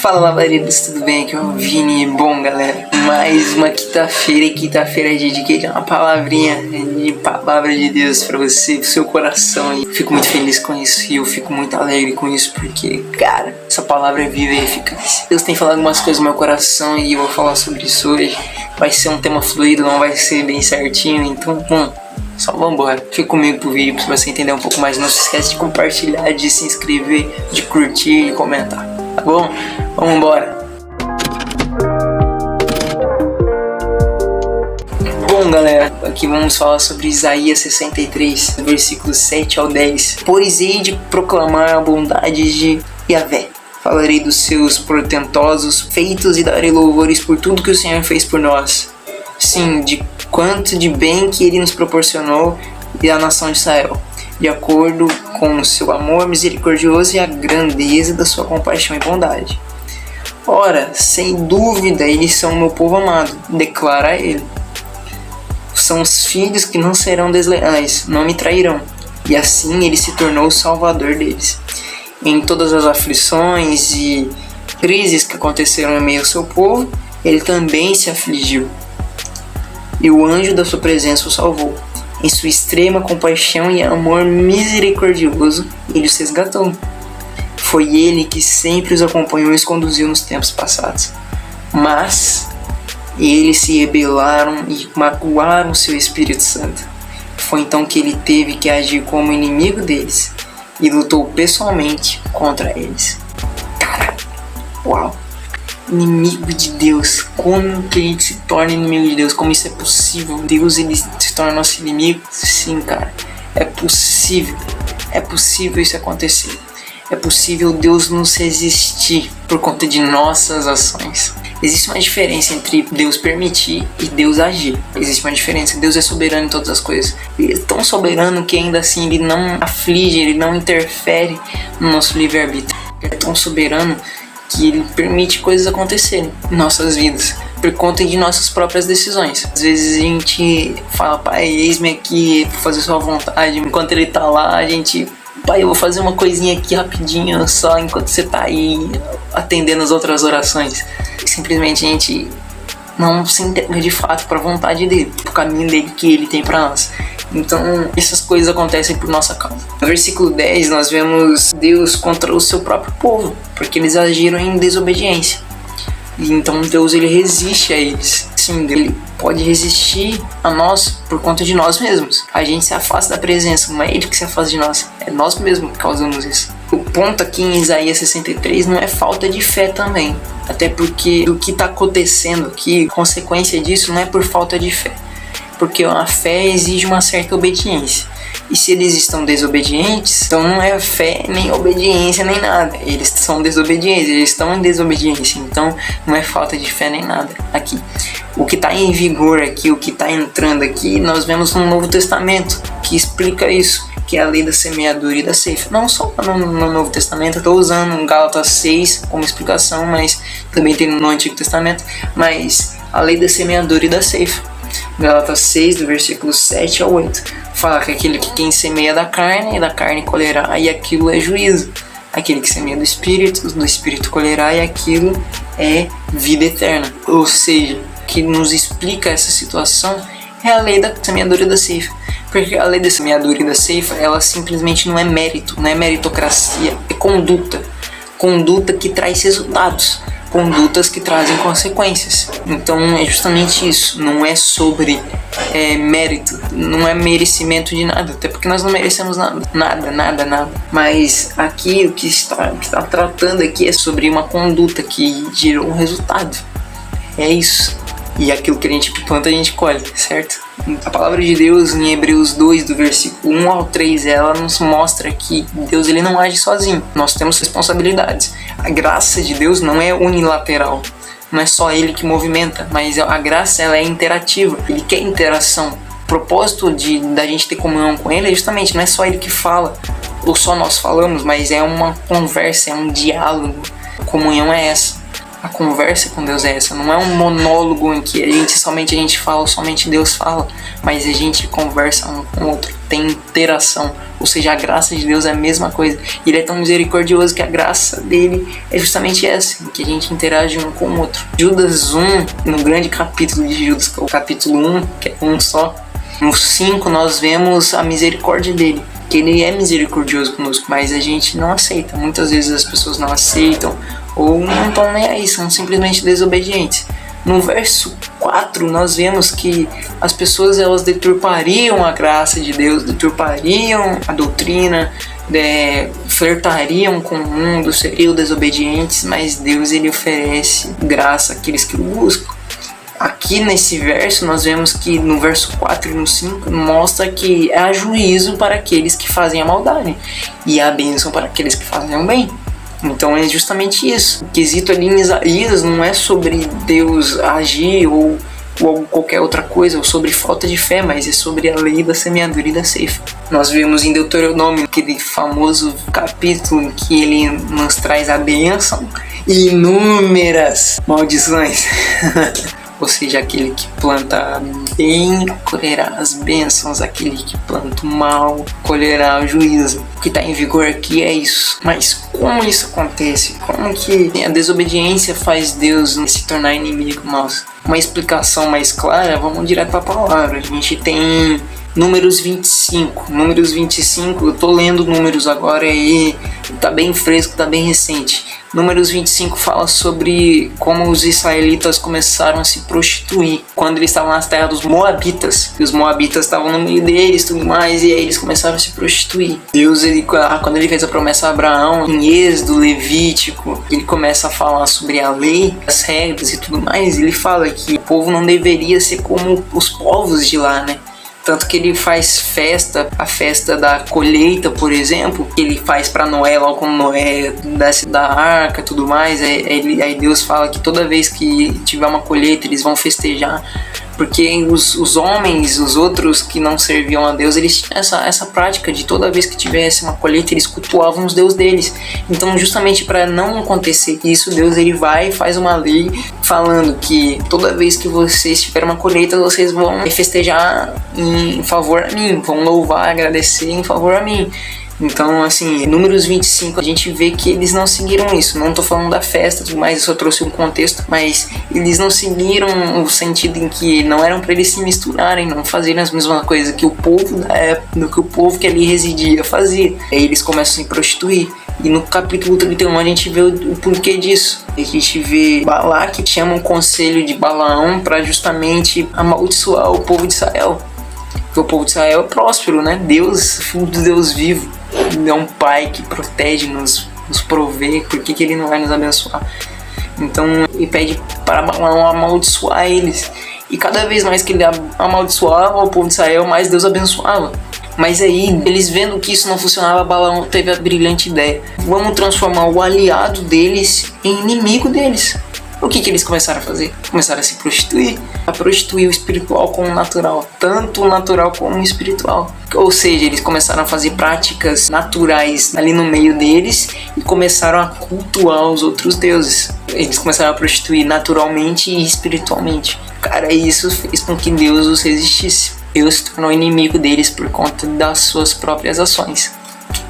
Fala, lavaridos, tudo bem? Aqui é o Vini. Bom, galera, mais uma quinta-feira, e quinta-feira é dediquei uma palavrinha de palavra de Deus pra você, pro seu coração. E fico muito feliz com isso e eu fico muito alegre com isso porque, cara, essa palavra é viva e eficaz. Deus tem falado algumas coisas no meu coração e eu vou falar sobre isso hoje. Vai ser um tema fluido, não vai ser bem certinho, então, só vambora. Fica comigo pro vídeo pra você entender um pouco mais. Não se esquece de compartilhar, de se inscrever, de curtir e de comentar. Tá bom? Vamos embora. Bom, galera, aqui vamos falar sobre Isaías 63, versículos 7 ao 10. Pois hei de proclamar a bondade de Yahvé. Falarei dos seus portentosos feitos e darei louvores por tudo que o Senhor fez por nós. Sim, de quanto de bem que Ele nos proporcionou e a nação de Israel, de acordo com o seu amor misericordioso e a grandeza da sua compaixão e bondade. Ora, sem dúvida, eles são meu povo amado, declara ele. São os filhos que não serão desleais, não me trairão. E assim ele se tornou o salvador deles. Em todas as aflições e crises que aconteceram em meio ao seu povo, ele também se afligiu. E o anjo da sua presença o salvou. Em sua extrema compaixão e amor misericordioso, ele os resgatou. Foi ele que sempre os acompanhou e os conduziu nos tempos passados. Mas eles se rebelaram e magoaram seu Espírito Santo. Foi então que ele teve que agir como inimigo deles e lutou pessoalmente contra eles. Cara, uau! Inimigo de Deus. Como que a gente se torna inimigo de Deus? Como isso é possível? Deus, ele se torna nosso inimigo? Sim, cara. É possível. É possível isso acontecer. É possível Deus nos resistir por conta de nossas ações. Existe uma diferença entre Deus permitir e Deus agir. Existe uma diferença. Deus é soberano em todas as coisas. Ele é tão soberano que ainda assim Ele não aflige, Ele não interfere no nosso livre-arbítrio. Ele é tão soberano que Ele permite coisas acontecerem em nossas vidas por conta de nossas próprias decisões. Às vezes a gente fala, pai, eis-me aqui, vou fazer sua vontade. Enquanto Ele tá lá, a gente, pai, eu vou fazer uma coisinha aqui rapidinho só enquanto você tá aí atendendo as outras orações. Simplesmente a gente não se entrega de fato para a vontade dele, para o caminho dele que ele tem para nós. Então essas coisas acontecem por nossa causa. No versículo 10 nós vemos Deus contra o seu próprio povo, porque eles agiram em desobediência. E então Deus, ele resiste a eles. Sim, ele pode resistir a nós por conta de nós mesmos. A gente se afasta da presença, não é ele que se afasta de nós, é nós mesmos que causamos isso. O ponto aqui em Isaías 63 não é falta de fé também, até porque o que está acontecendo aqui, consequência disso, não é por falta de fé, porque a fé exige uma certa obediência. E se eles estão desobedientes, então não é fé, nem obediência, nem nada. Eles são desobedientes, eles estão em desobediência. Então não é falta de fé nem nada aqui. O que está em vigor aqui, o que está entrando aqui, nós vemos no Novo Testamento, que explica isso, que é a lei da semeadura e da ceifa. Não só no Novo Testamento, eu estou usando Gálatas 6 como explicação, mas também tem no Antigo Testamento, mas a lei da semeadura e da ceifa. Gálatas 6, do versículo 7 ao 8. Fala que aquele que quem semeia da carne colherá, e aquilo é juízo. Aquele que semeia do Espírito colherá, e aquilo é vida eterna. Ou seja, o que nos explica essa situação é a lei da semeadura e da ceifa. Porque a lei da semeadura e da ceifa, ela simplesmente não é mérito, não é meritocracia, é conduta. Conduta que traz resultados. Condutas que trazem consequências. Então é justamente isso. Não é sobre mérito, não é merecimento de nada, até porque nós não merecemos nada. Mas aqui o que está tratando aqui é sobre uma conduta que gerou um resultado. É isso. E aquilo que a gente planta, a gente colhe, certo? A palavra de Deus em Hebreus 2, do versículo 1 ao 3, ela nos mostra que Deus, ele não age sozinho. Nós temos responsabilidades. A graça de Deus não é unilateral. Não é só Ele que movimenta, mas a graça, ela é interativa. Ele quer interação. O propósito da gente ter comunhão com Ele é justamente, não é só Ele que fala, ou só nós falamos, mas é uma conversa, é um diálogo. A comunhão é essa. A conversa com Deus é essa, não é um monólogo em que somente a gente fala, somente Deus fala, mas a gente conversa um com o outro, tem interação, ou seja, a graça de Deus é a mesma coisa. Ele é tão misericordioso que a graça dele é justamente essa, que a gente interage um com o outro. Judas 1, no grande capítulo de Judas, que é o capítulo 1, que é um só, no 5 nós vemos a misericórdia dele, que ele é misericordioso conosco, mas a gente não aceita. Muitas vezes as pessoas não aceitam ou não estão nem aí, são simplesmente desobedientes. No verso 4 nós vemos que as pessoas elas deturpariam a graça de Deus, deturpariam a doutrina, flertariam com o mundo, seriam desobedientes, mas Deus ele oferece graça àqueles que o buscam. Aqui nesse verso nós vemos que no verso 4 e no 5 mostra que há juízo para aqueles que fazem a maldade e há bênção para aqueles que fazem o bem. Então é justamente isso. O quesito ali em Isaías não é sobre Deus agir ou qualquer outra coisa, ou sobre falta de fé, mas é sobre a lei da semeadura e da ceifa. Nós vemos em Deuteronômio, aquele famoso capítulo em que ele nos traz a bênção e inúmeras maldições. Ou seja, aquele que planta bem colherá as bênçãos, aquele que planta o mal colherá o juízo. O que está em vigor aqui é isso. Mas como isso acontece? Como que a desobediência faz Deus se tornar inimigo nosso? Uma explicação mais clara, vamos direto para a palavra. A gente tem Números 25. Números 25, eu tô lendo números agora e tá bem fresco, tá bem recente. Números 25 fala sobre como os israelitas começaram a se prostituir quando eles estavam nas terras dos moabitas. E os moabitas estavam no meio deles e tudo mais, e aí eles começaram a se prostituir. Deus, quando ele fez a promessa a Abraão, em Êxodo, Levítico, ele começa a falar sobre a lei, as regras e tudo mais. Ele fala que o povo não deveria ser como os povos de lá, né? Tanto que ele faz festa, a festa da colheita, por exemplo, que ele faz para Noé, logo quando Noé desce da arca e tudo mais. Aí Deus fala que toda vez que tiver uma colheita eles vão festejar, porque os homens, os outros que não serviam a Deus, eles tinham essa prática de toda vez que tivesse uma colheita eles cultuavam os deuses deles. Então justamente para não acontecer isso, Deus ele vai e faz uma lei falando que toda vez que vocês tiverem uma colheita vocês vão festejar em favor a mim, vão louvar, agradecer em favor a mim. Então, assim, Números 25, a gente vê que eles não seguiram isso. Não tô falando da festa e tudo mais, eu só trouxe um contexto, mas eles não seguiram o sentido em que não eram para eles se misturarem, não fazerem as mesmas coisas que o povo da época, que o povo que ali residia fazia. Aí eles começam a se prostituir. E no capítulo 31 a gente vê o porquê disso. A gente vê Balaque que chama o conselho de Balaão para justamente amaldiçoar o povo de Israel. Porque o povo de Israel é próspero, né? Deus, filho de Deus vivo, é um pai que protege, nos provê. Por que ele não vai nos abençoar? Então ele pede para Balaão amaldiçoar eles. E cada vez mais que ele amaldiçoava o povo de Israel, mais Deus abençoava. Mas aí, eles vendo que isso não funcionava, Balaão teve a brilhante ideia: vamos transformar o aliado deles em inimigo deles. O que eles começaram a fazer? Começaram a se prostituir, a prostituir o espiritual com o natural, tanto o natural como o espiritual. Ou seja, eles começaram a fazer práticas naturais ali no meio deles e começaram a cultuar os outros deuses. Eles começaram a prostituir naturalmente e espiritualmente. Cara, isso fez com que Deus os resistisse. Deus se tornou inimigo deles por conta das suas próprias ações.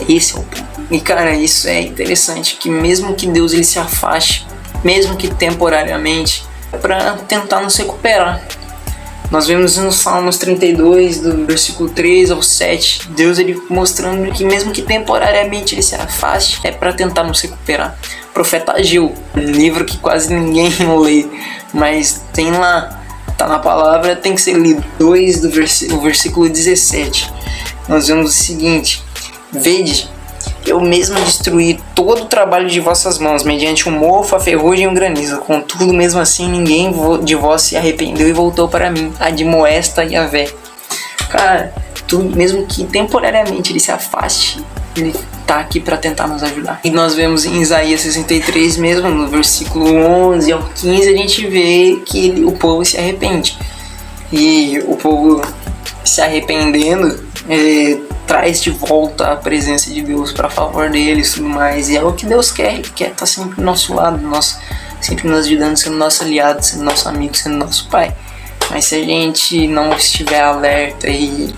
Esse é o ponto. E cara, isso é interessante, que mesmo que Deus ele se afaste, mesmo que temporariamente, é para tentar nos recuperar. Nós vemos no Salmos 32, do versículo 3 ao 7, Deus ele mostrando que mesmo que temporariamente ele se afaste, é para tentar nos recuperar. O profeta Ageu, um livro que quase ninguém lê, mas tem lá, tá na palavra, tem que ser lido. 2 do versículo 17, nós vemos o seguinte: vede, eu mesmo destruí todo o trabalho de vossas mãos, mediante um mofo, a ferrugem e um granizo. Contudo, mesmo assim, ninguém de vós se arrependeu e voltou para mim, admoesta Yahvé. Cara, mesmo que temporariamente ele se afaste, ele tá aqui para tentar nos ajudar. E nós vemos em Isaías 63 mesmo, no versículo 11 ao 15, a gente vê que o povo se arrepende. E o povo se arrependendo traz de volta a presença de Deus para favor deles e tudo mais. E é o que Deus quer, Ele quer estar sempre do nosso lado. Nós sempre nos ajudando, sendo nosso aliado, sendo nosso amigo, sendo nosso pai. Mas se a gente não estiver alerta e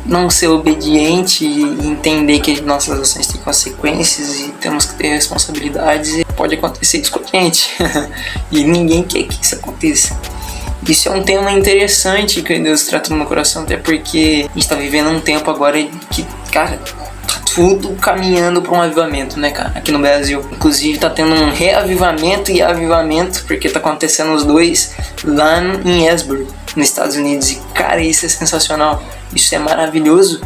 não ser obediente e entender que nossas ações têm consequências e temos que ter responsabilidades, pode acontecer isso com a gente. E ninguém quer que isso aconteça. Isso é um tema interessante que Deus trata no meu coração, até porque a gente tá vivendo um tempo agora que, cara, tá tudo caminhando para um avivamento, né, cara, aqui no Brasil. Inclusive tá tendo um reavivamento e avivamento, porque tá acontecendo os dois lá em Esbjerg, nos Estados Unidos. E, cara, isso é sensacional, isso é maravilhoso.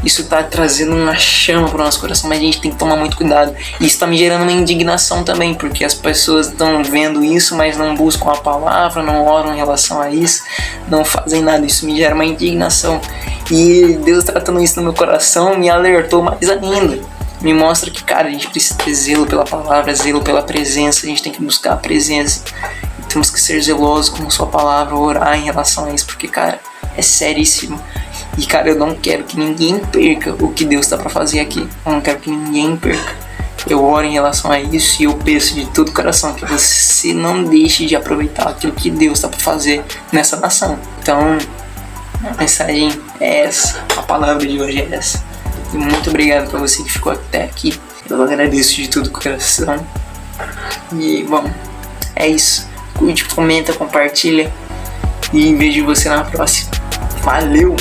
Isso tá trazendo uma chama pro nosso coração, mas a gente tem que tomar muito cuidado. E isso tá me gerando uma indignação também, porque as pessoas estão vendo isso, mas não buscam a palavra, não oram em relação a isso, não fazem nada. Isso me gera uma indignação. E Deus tratando isso no meu coração me alertou mais ainda. Me mostra que, cara, a gente precisa ter zelo pela palavra, zelo pela presença, a gente tem que buscar a presença. E temos que ser zelosos com sua palavra, orar em relação a isso, porque, cara, é seríssimo. E, cara, eu não quero que ninguém perca o que Deus está para fazer aqui. Eu não quero que ninguém perca. Eu oro em relação a isso e eu peço de todo o coração que você não deixe de aproveitar aquilo que Deus está para fazer nessa nação. Então, a mensagem é essa, a palavra de hoje é essa. E muito obrigado para você que ficou até aqui. Eu agradeço de todo o coração. E, bom, é isso. Curte, comenta, compartilha. E vejo você na próxima. Valeu!